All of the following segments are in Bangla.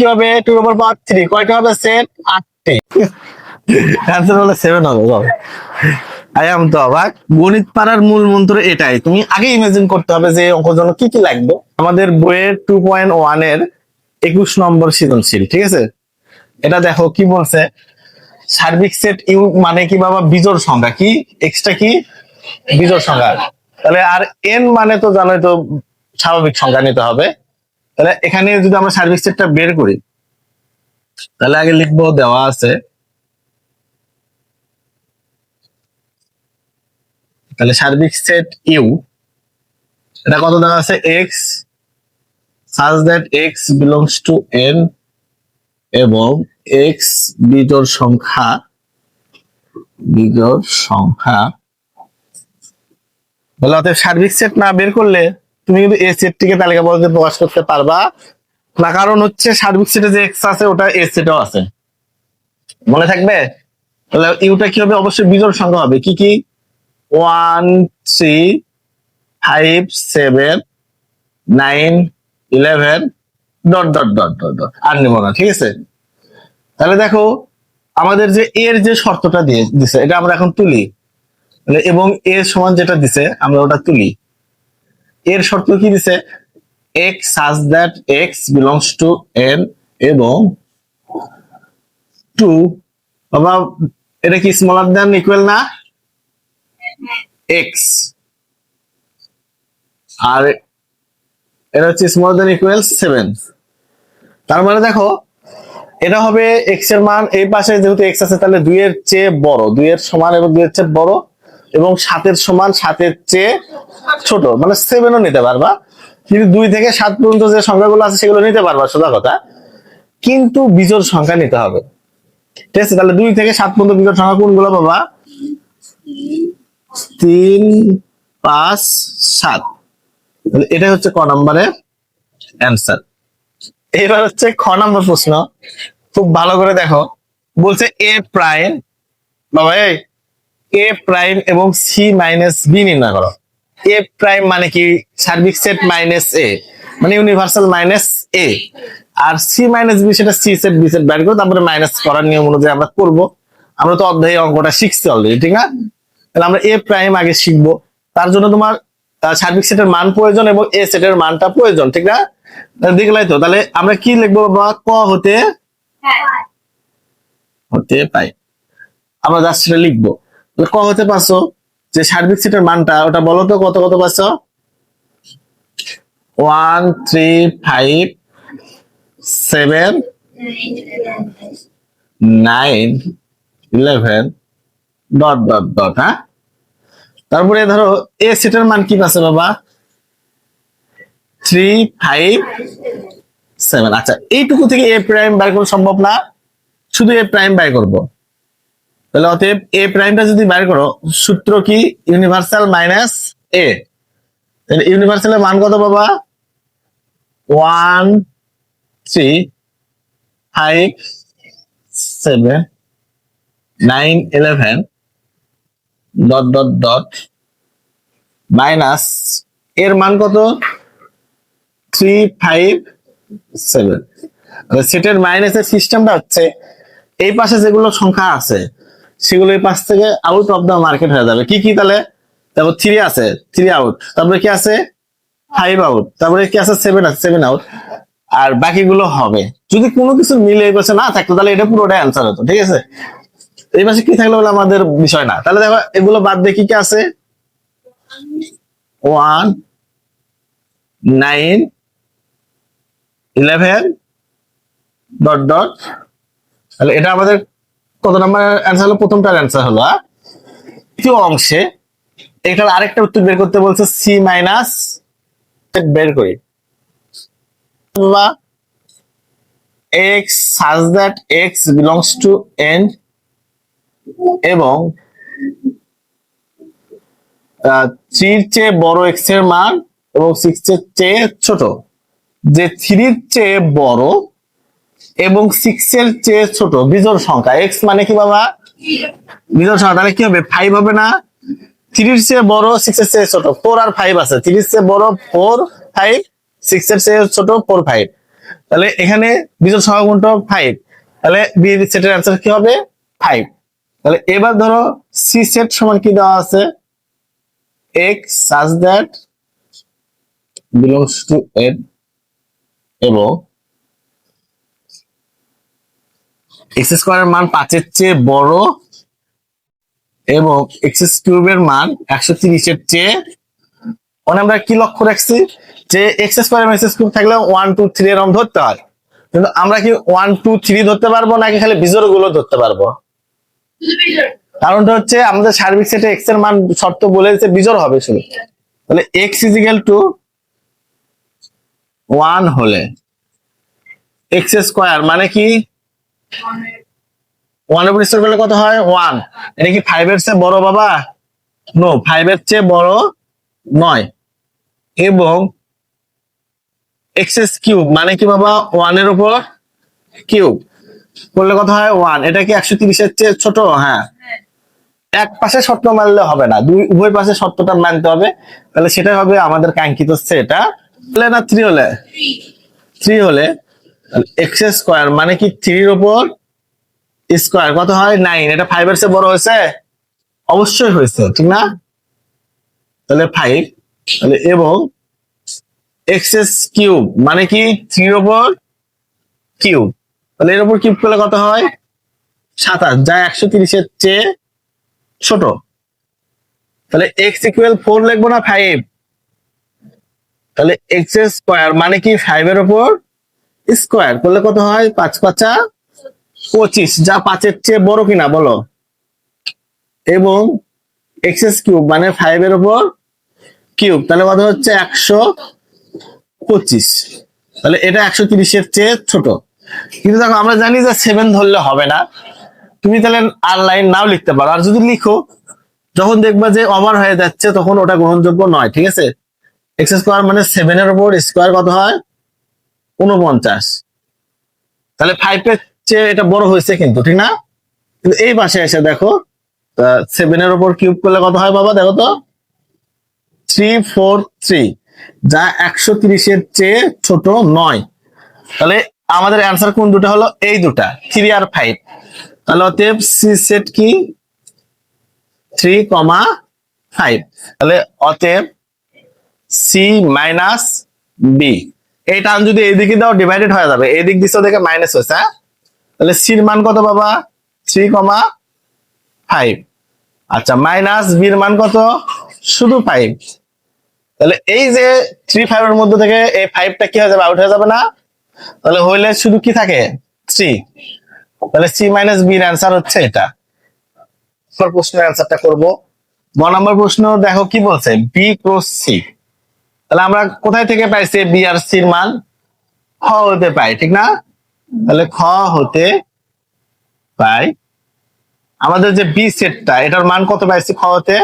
কি হবে 2/3 কয়টা হবে সেট 8টি অ্যানসার হলো 7 হবে আই এম তো অবাক গণিত পারার মূল মন্ত্র এটাই তুমি আগে ইমাজিন করতে হবে যে অঙ্কের জন্য কি কি লাগবে আমাদের বইয়ের 2.1 এর 21 নম্বর সৃজনশীল ঠিক আছে এটা দেখো কি বলছে সার্বিক সেট ইউ মানে কি বাবা বিজোড় সংখ্যা কি এক্সট্রা কি বিজোড় সংখ্যা তাহলে আর এন মানে তো জানোই তো স্বাভাবিক সংখ্যা নিতে হবে তাহলে এখানে যদি আমরা সার্বিক সেটটা বের করি তাহলে আগে লিখবো দেওয়া আছে তাহলে সার্বিক সেট ইউ এটা কত দেওয়া আছে x such that x belongs to n এবং x বিজোড় সংখ্যা বলে অতএব সার্বিক সেট না বের করলে তুমি কিন্তু এই সেটটিকে তালিকাবদ্ধ প্রকাশ করতে পারবা না কারণ হচ্ছে সার্বিক সেটে যে এক্স আছে ওটা এ সেটেও আছে মনে থাকবে তাহলে ইউটা কি হবে অবশ্যই বিজোড় সংখ্যা হবে কি কি 1 3 5 7 9 11 dot dot dot dot dot আর নেব না ঠিক আছে তাহলে দেখো আমাদের যে এর যে শর্তটা দিয়ে দিছে এটা আমরা এখন তুলি এবং এ সমান যেটা দিছে আমরা ওটা তুলি এর শর্ত কি দিছে x such that x belongs to n এবং 2 বাবা এটা কি স্মলার দ্যান ইকুয়াল না x আর এটা হচ্ছে স্মলার দ্যান ইকুয়াল 7 তার মানে দেখো এটা হবে x এর মান এই পাশে যেহেতু x আছে তাহলে 2 এর চেয়ে বড় 2 এর সমান এবং 2 এর চেয়ে বড় এবং 7 এর সমান 7 এর চেয়ে ছোট মানে 7ও নিতে পারবা কিন্তু 2 থেকে 7 পর্যন্ত যে সংখ্যাগুলো আছে সেগুলো নিতে পারবা সোজা কথা কিন্তু বিজোড় সংখ্যা নিতে হবে ঠিক আছে তাহলে 2 থেকে 7 পর্যন্ত বিজোড় সংখ্যা কোনগুলো বাবা 3 5 7 তাহলে এটা হচ্ছে ক নম্বরের অ্যানসার এবার হচ্ছে খ নম্বর প্রশ্ন খুব ভালো করে দেখো বলছে এ প্রাইম বাবা এই এ প্রাইম এবং সি মাইনাস বি নির্ণয় করো এ প্রাইম মানে কি সার্বিক সেট মাইনাস এ মানে ইউনিভার্সাল মাইনাস এ আর সি মাইনাস বি সেটা সি সেট বি সেট বের করো তারপরে মাইনাস করার নিয়ম অনুযায়ী আমরা করব আমরা তো অধ্যায়ে অঙ্কটা শিখছি অলরেডি ঠিক না তাহলে আমরা এ প্রাইম আগে শিখবো তার জন্য তোমার সার্বিক সেটের মান প্রয়োজন এবং এ সেটের মানটা প্রয়োজন ঠিক না দেখলাই তো তাহলে আমরা কি লিখবো বাবা ক হতে পাই আমরা জাস্ট সেটা লিখবো ক হতে পারছো যে সার্বিক সেটের মানটা ওটা বলো তো কত কত পাচ্ছ 1 3 5 7 9 11 ডট ডট ডট হ্যাঁ তারপরে ধরো এ সেটের মান কি পাচ্ছে বাবা 3 5 7 আচ্ছা এইটুকু থেকে এ প্রাইম বের করা সম্ভব না শুধু এ প্রাইম বের করব তাহলে অতএব এ প্রাইমটা যদি বের করো সূত্র কি ইউনিভার্সাল মাইনাস এ তাহলে ইউনিভার্সালের মান কত বাবা 1 3 5 7 9 11 ডট ডট ডট মাইনাস এর মান কত 3 5 7 সেটের মাইনাসের সিস্টেমটা হচ্ছে এই পাশে যেগুলো সংখ্যা আছে সেগুলো এই পাশ থেকে আউট অফ দা মার্কেট হয়ে যাবে কি কি তাহলে তারপর 3 আছে 3 আউট তারপরে কি আছে 5 আউট তারপরে কি আছে 7 আছে 7 আউট আর বাকিগুলো হবে যদি কোনো কিছু মিলে এই পাশে না থাকতো তাহলে এটা পুরোটা অ্যান্সার হতো ঠিক আছে এই পাশে কি থাকলে বলে আমাদের বিষয় না তাহলে দেখো এগুলো বাদ দিয়ে কি কি আছে 1 9 11 ডট ডট তাহলে এটা আমাদের কত নাম্বার অ্যান্সার হলো প্রথমটার অ্যান্সার হলো দ্বিতীয় অংশে এটার আরেকটা উত্তর বের করতে বলছে সি মাইনাস বের করি বা x such that x belongs to n এবং 3 এর চেয়ে বড় x এর মান এবং 6 এর চেয়ে ছোট যে 3 এর চেয়ে বড় এবং 6 এর চেয়ে ছোট বিজোড় সংখ্যা x মানে কি বাবা বিজোড় সংখ্যা তাহলে কি হবে 5 হবে না 3 এর চেয়ে বড় 6 এর চেয়ে ছোট 4 আর 5 আছে 3 এর চেয়ে বড় 4 5 6 এর চেয়ে ছোট 4 5 তাহলে এখানে বিজোড় সংখ্যা কোনটা 5, তাহলে বি সেটের অ্যান্সার কি হবে 5। তাহলে এবার ধরো সি সেট সমান কি দেওয়া আছে, x such that belongs to n এবং এক্স স্কোয়ারের মান 5 এর চেয়ে বড় এবং এক্স কিউবের মান 130 এর চেয়ে, মানে আমরা কি লক্ষ্য রাখছি যে এক্স স্কোয়ার এবং এক্স কিউব থাকলে 1 2 3 এরকম ধরতে হয়, কিন্তু আমরা কি 1 2 3 ধরতে পারবো নাকি খালি বিজোড় গুলো ধরতে পারবো? কারণটা হচ্ছে আমাদের সার্বিক সেটে এক্স এর মান শর্ত বলে দিচ্ছে বিজোড় হবে শুধু। তাহলে x ইজ ইকুয়াল টু 1 হলে এক্স স্কোয়ার মানে কি 1 এর উপর স্কোয়ার করলে কত হয় 1, এটা কি 5 এর চেয়ে বড় বাবা? নো, 5 এর চেয়ে বড় নয়। এবং এক্স কিউব মানে কি বাবা 1 এর উপর কিউব করলে কত হয় 1, এটা কি 130 এর চেয়ে ছোট? হ্যাঁ। এক পাশে শর্ত মানলে হবে না, উভয় পাশে শর্তটা মানতে হবে, তাহলে সেটা হবে আমাদের কাঙ্ক্ষিত সেটা। তাহলে না 3 হলে 3 হলে এক্স স্কোয়ার মানে কি 3 এর উপর স্কোয়ার কত হয় 9, এটা 5 এর চেয়ে বড় হয়েছে? অবশ্যই হয়েছে, ঠিক না? তাহলে 5, তাহলে এবং এক্স কিউব মানে কি 3 এর উপর কিউব, তাহলে এর উপর কিউব করলে কত হয় 27, যা 130 এর চেয়ে ছোট। তাহলে এক্স ইকুয়াল 4 লিখবো না 5? তাহলে এক্স স্কোয়ার মানে কি 5 এর উপর স্কোয়ার করলে কত হয় 5 5 25, যা 5 এর চেয়ে বড় কিনা বলো। এবং এক্স কিউব মানে 5 এর উপর কিউব, তাহলে কত হচ্ছে 125, তাহলে এটা 130 এর চেয়ে ছোট। কিন্তু দেখো আমরা জানি যে 7 ধরলে হবে না, তুমি তাহলে আর লাইন নাও লিখতে পারো, আর যদি লিখো যখন দেখবা যে ওভার হয়ে যাচ্ছে তখন ওটা গ্রহণযোগ্য নয়, ঠিক আছে? এক্স স্কোয়ার মানে 7 এর উপর স্কোয়ার কত হয় 49, তাহলে 5 এর চেয়ে এটা বড় হয়েছে কিন্তু, ঠিক না? কিন্তু এই পাশে এসে দেখো 7 এর উপর কিউব করলে কত হয় বাবা, দেখো তো 343, যা 130 এর চেয়ে ছোট নয়। তাহলে আমাদের অ্যান্সার কোন দুটো হলো, এই দুটা 3 আর 5। তাহলে অতএব সি সেট কি 3,5, তাহলে অতএব সি মাইনাস বি, এই টার্ম যদি এইদিকে দাও ডিভাইডেড হয়ে যাবে, এই দিক দিছে দেখে মাইনাস হয়েছে, হ্যাঁ? তাহলে সির মান কত বাবা 3,5, আচ্ছা মাইনাস বির মান কত শুধু 5, তাহলে এই যে 3 5 এর মধ্যে থেকে এই 5টা কি হয়ে যাবে আউট হয়ে যাবে না, তাহলে হইলে শুধু কি থাকে 3, তাহলে সি মাইনাস বির অ্যান্সার হচ্ছে এটা। প্রশ্নের অ্যান্সারটা করব। 1 নম্বর প্রশ্ন দেখো কি বলছে, বি ক্রস সি, তাহলে আমরা কোথায় থেকে পাইছি বি আর সির মান, খ হতে পাই, ঠিক না? তাহলে খ হতে পাই আমাদের যে বি সেটটা এটার মান কত পাইছি খ হতে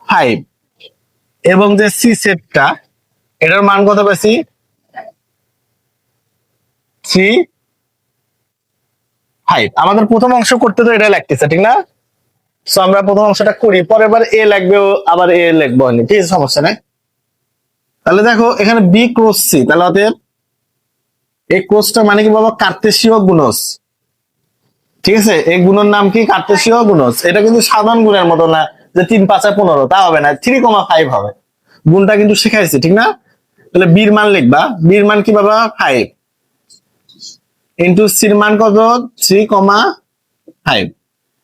5, এবং যে সি সেটটা এটার মান কত পাইছি 3 5। আমাদের প্রথম অংশ করতে তো এটা লাগতেছে, ঠিক না? সো আমরা প্রথম অংশটা করি, পরের বার এ লাগবে আবার এ লিখবো, ঠিক আছে, সমস্যা নাই। তাহলে দেখো এখানে বি ক্রস সি, তাহলে অতএব এই ক্রসটা মানে কি বাবা কার্তেশীয় গুণজ, ঠিক আছে? এই গুণের নাম কি কার্তেশীয় গুণজ। এটা কিন্তু সাধারণ গুণের মতো না যে 3 5 15, তা হবে না, 3,5 হবে। গুণটা কিন্তু শিখাইছি, ঠিক না? তাহলে বির মান লিখবা, বির মান কি বাবা 5 ইন্টু সির মান কত 3,5,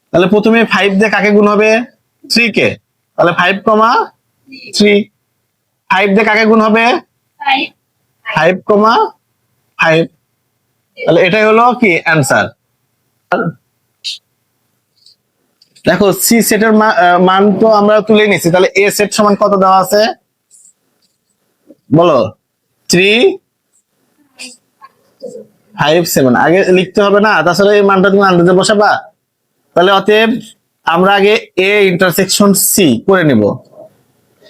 তাহলে প্রথমে 5 দিয়ে কাকে গুণ হবে 3 কে, তাহলে 5,3, 5 দিয়ে কাকে গুণ হবে 5,5, তাহলে এটাই হলো কি অ্যান্সার। দেখো সি সেটের মান তো আমরা তুলে নিছি, তাহলে এ সেট সমান কত দেওয়া আছে বলো 357, আগে লিখতে হবে না, তাছাড়া এই মানটা তুমি আন্দাজে বসাবা। তাহলে অতএব আমরা আগে এ ইন্টারসেকশন সি করে নিব,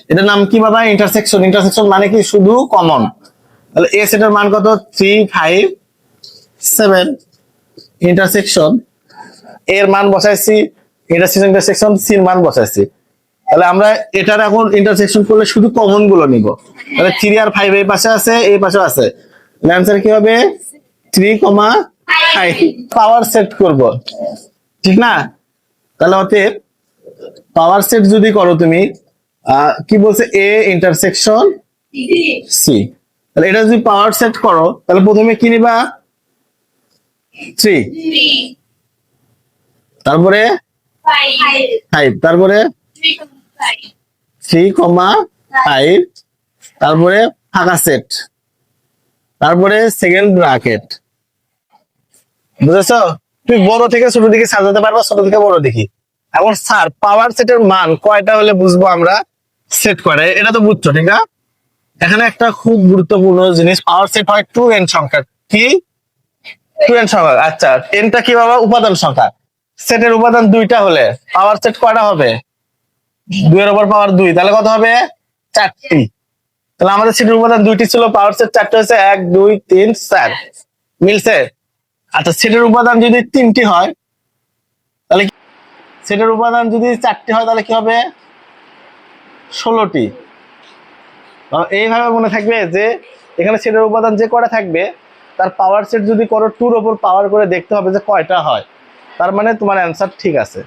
এটার নাম কি বাবা ইন্টারসেকশন, ইন্টারসেকশন মানে কি শুধু কমন। তাহলে এ সেটের মান কত 357, ইন্টারসেকশন এর মান বসাইছি, ইন্টারসেকশন সির মান বসাইছি, তাহলে আমরা এটার এখন ইন্টারসেকশন করলে শুধু কমন গুলো নিব। তাহলে 3 আর 5 এই পাশে আছে এই পাশে আছে, অ্যান্সার কি হবে 3,5 পাওয়ার সেট করব, ঠিক না? তাহলে অতএব পাওয়ার সেট যদি করো তুমি কি বলছে এ ইন্টারসেকশন সি, তাহলে এটা যদি পাওয়ার সেট করো তাহলে প্রথমে কি নিবা 3, তারপরে 5, তারপরে 3,5, তারপরে ফাঁকা সেট, তারপরে সেকেন্ড ব্র্যাকেট। বুঝেছো? তুমি বড় থেকে ছোট দিকে সাজাতে পারবা, ছোট থেকে বড় দেখি। এখন স্যার পাওয়ার সেটের মান কয়টা হলে বুঝবো আমরা সেট করে, এটা তো বুঝছো ঠিক না? এখানে একটা খুব গুরুত্বপূর্ণ জিনিস, পাওয়ার সেট হয় 2n সংখ্যা। কি 2n সংখ্যা? আচ্ছা 10টা কি বাবা উপাদান সংখ্যা, সেটের উপাদান 2টা হলে পাওয়ার সেট কয়টা হবে? 2 এর উপর পাওয়ার 2, তাহলে কত হবে? 4টি। তাহলে আমাদের সেটের উপাদান 2টি ছিল, পাওয়ার সেট 4টা হয়েছে, 1 2 3 4, মিলছে? আচ্ছা সেটের উপাদান যদি 3টি হয় তাহলে সেটের উপাদান যদি 4টি হয় তাহলে কি হবে? 16টি। এইভাবে মনে থাকবে যে এখানে সেটের উপাদান যে কয়টা থাকবে তার পাওয়ার সেট যদি করো 2 এর উপর পাওয়ার করে দেখতে হবে যে কয়টা হয়, তার মানে তোমার অ্যান্সার ঠিক আছে।